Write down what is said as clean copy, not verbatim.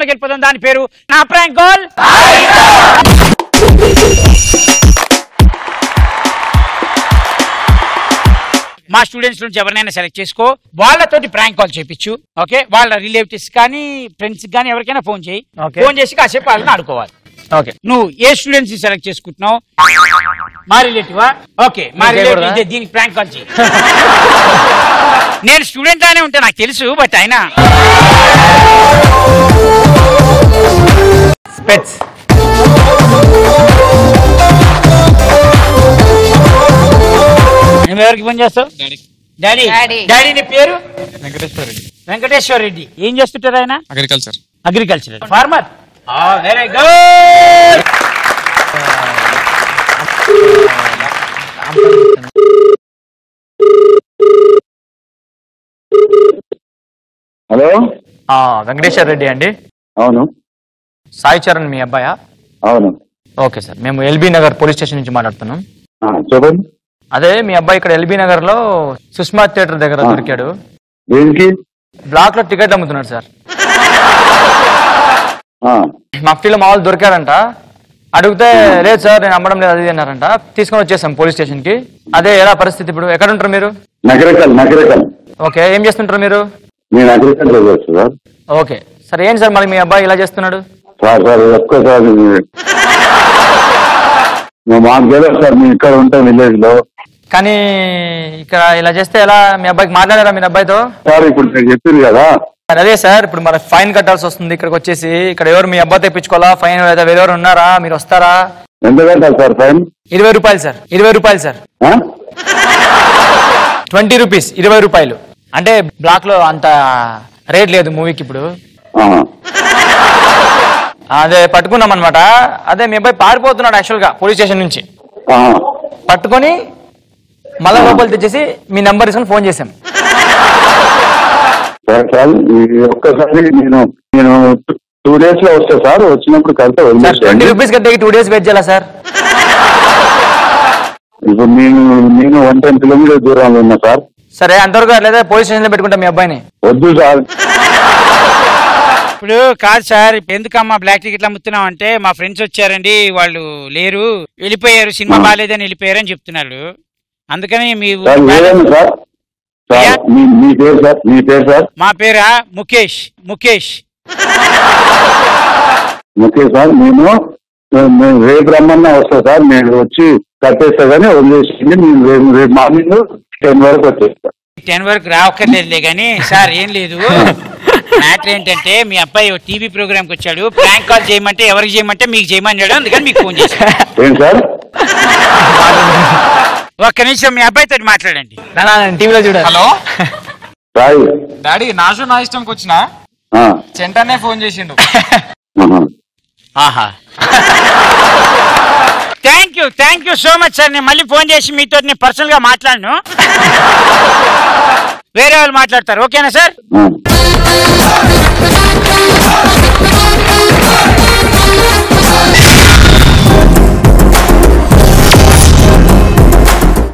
ప్రాంక్లోకి వెళ్ళిపోతాం. దాని పేరు నా ప్రాంక్ కాల్. మా స్టూడెంట్స్ నుంచి ఎవరినైనా సెలెక్ట్ చేసుకో, వాళ్ళతోటి ప్రాంక్ కాల్ చేయించు. ఓకే, వాళ్ళ రిలేటివ్స్ కానీ ఫ్రెండ్స్ కానీ ఎవరికైనా ఫోన్ చేయి. ఫోన్ చేసి కాసేపు వాళ్ళని ఆడుకోవాలి. ఓకే, నువ్వు ఏ స్టూడెంట్స్ సెలెక్ట్ చేసుకుంటున్నావు? మా రిలేటివా? ఓకే, మా రిలేటివ్ దీనికి ప్రాంక్ కాల్ చేయి. నేను స్టూడెంట్ లానే ఉంటా, నాకు తెలుసు. బట్ అయినా నువ్వు ఎవరికి ఫోన్ చేస్తావు? డాడీ. డాడీ నీ పేరు? వెంకటేశ్వర రెడ్డి. ఏం చేస్తుంటారు ఆయన? Agriculture farmer. Very good. Hello, Venkateswara Reddy అండి? అవును. సాయి చరణ్ మీ అబ్బాయా? అవును. ఓకే సార్, మేము ఎల్బీ నగర్ పోలీస్ స్టేషన్ నుంచి మాట్లాడుతున్నాం. చెప్పండి. అదే మీ అబ్బాయి ఇక్కడ ఎల్బీ నగర్ లో సుష్మా థియేటర్ దగ్గర దొరికాడు. దేనికి? బ్లాక్ లో టికెట్ అమ్ముతున్నాడు సార్. మఫ్టీలో మా వాళ్ళు దొరికాడంట. అడిగితే లేదు సార్ నేను అమ్మడం లేదు అది అన్నారంట. తీసుకొని వచ్చేసాం పోలీస్ స్టేషన్ కి. అదే ఎలా పరిస్థితి ఇప్పుడు? ఎక్కడ ఉంటారు మీరు? నగరికల్. ఓకే, ఏం చేస్తుంటారు మీరు? నేను అగ్రికల్చర్ చేస్తాను సార్. ఓకే సార్, ఏంటి సార్ మరి మీ అబ్బాయి ఇలా చేస్తున్నాడు? సార్ ఒక్కసారి మాకు తెలియదు సార్, మేము ఇక్కడ ఉంటాం విలేజ్ లో. కానీ ఇక్కడ ఇలా చేస్తే ఎలా? మీ అబ్బాయికి మాట్లాడారా మీ అబ్బాయితో? సార్ ఇప్పుడు నేను చెప్పారు కదా. అదే సార్, ఇప్పుడు మరి ఫైన్ కట్టాల్సి వస్తుంది ఇక్కడికి వచ్చేసి. ఇక్కడ ఎవరు మీ అబ్బాయి తెప్పించుకోవాలా ఫైన్? లేదా వేరెవరు ఉన్నారా? మీరు వస్తారా? ఎంత కట్టాలి సార్ ఫైన్? 20 రూపాయలు సార్. 20 రూపాయలు సార్. 20 రూపీస్, 20 రూపాయలు. అంటే బ్లాక్ లో అంత రేట్ లేదు మూవీకి ఇప్పుడు. అదే పట్టుకున్నాం అనమాట. అదే మీ అబ్బాయి పారిపోతున్నాడు యాక్చువల్ గా పోలీస్ స్టేషన్ నుంచి. పట్టుకొని మళ్ళా లోపలి తెచ్చేసి మీ నెంబర్ తీసుకొని ఫోన్ చేశాం. సార్ ఒక్కసారి నేను 2 days లో వస్తా సార్. వచ్చినప్పుడు కలిసి 20 రూపీస్ కంటే 2 days వెయిట్ చేయాలా సార్? ఇప్పుడు నేను 110 kilometers దూరంలో ఉన్నా సార్. సరే అంతవరకు లేదా పోలీస్ స్టేషన్ లో పెట్టుకుంటా మీ అబ్బాయిని. వద్దు సార్. ఇప్పుడు కాదు సార్, ఎందుకమ్మా బ్లాక్ టికెట్లు అమ్ముతున్నాం అంటే మా ఫ్రెండ్స్ వచ్చారండి, వాళ్ళు లేరు, వెళ్ళిపోయారు, సినిమా బాగాలేదని వెళ్ళిపోయారు అని చెప్తున్నాడు. అందుకని మీ పేరు సార్? మా పేరా ముఖేష్. సార్ నేను రేపు రమ్మన్నా వస్తా సార్. నేను వచ్చి కట్టేస్తా కానీ వదిలేసింది. నేను రేపు మార్నింగ్ 10 వరకు వచ్చేస్తా. 10 వరకు రావక్కర్లేదులే కానీ సార్, ఏం లేదు. మ్యాటర్ ఏంటంటే మీ అబ్బాయి టీవీ ప్రోగ్రామ్కి వచ్చాడు. ప్రాంక్ కాల్ చేయమంటే ఎవరికి చేయమంటే మీకు చేయమన్నాడు. అందుకని మీకు ఫోన్ చేశాను. ఏం సార్? ఒక్క నిమిషం మీ అబ్బాయితో మాట్లాడండి. టీవీలో చూడ. హలో డాడీ, నా షో నా ఇష్టంకి వచ్చిన చెంటనే ఫోన్ చేసిండు. ఆహా, thank you so much sir. నేను మళ్ళీ ఫోన్ చేసి మీతో నేను పర్సనల్ గా మాట్లాడను. వేరే వాళ్ళు మాట్లాడతారు. ఓకేనా సార్?